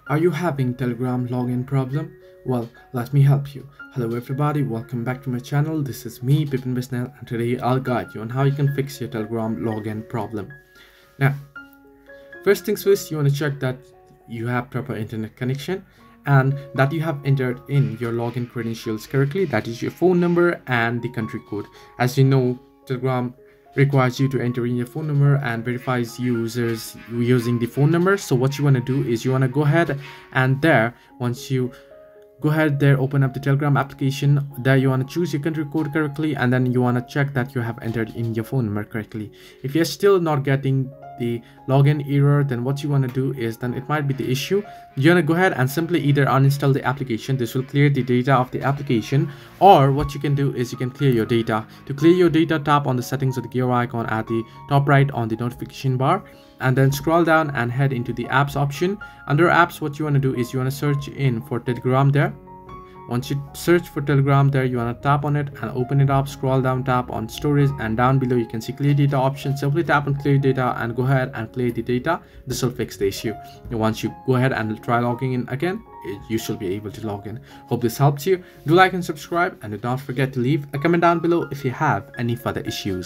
Are you having Telegram login problem? Well, let me help you. Hello everybody, welcome back to my channel. This is me, Bipin Bisnell, and today I'll guide you on how you can fix your Telegram login problem. Now, first things first, you want to check that you have proper internet connection and that you have entered in your login credentials correctly. That is your phone number and the country code. As you know, Telegram requires you to enter in your phone number and verifies users using the phone number. So what you want to do is you want to go ahead and once you go ahead there, open up the Telegram application. There you want to choose your country code correctly, and then you want to check that you have entered in your phone number correctly. If you're still not getting the login error, then what you want to do is, then it might be the issue, you want to go ahead and simply either uninstall the application. This will clear the data of the application, or what you can do is you can clear your data. To clear your data, tap on the settings of the gear icon at the top right on the notification bar, and then scroll down and head into the apps option. Under apps, what you want to do is you want to search in for Telegram there. Once you search for Telegram there, you want to tap on it and open it up. Scroll down, tap on storage, and down below you can see clear data option. Simply tap on clear data and go ahead and clear the data. This will fix the issue. And once you go ahead and try logging in again, you should be able to log in. Hope this helps you. Do like and subscribe, and do not forget to leave a comment down below if you have any further issues.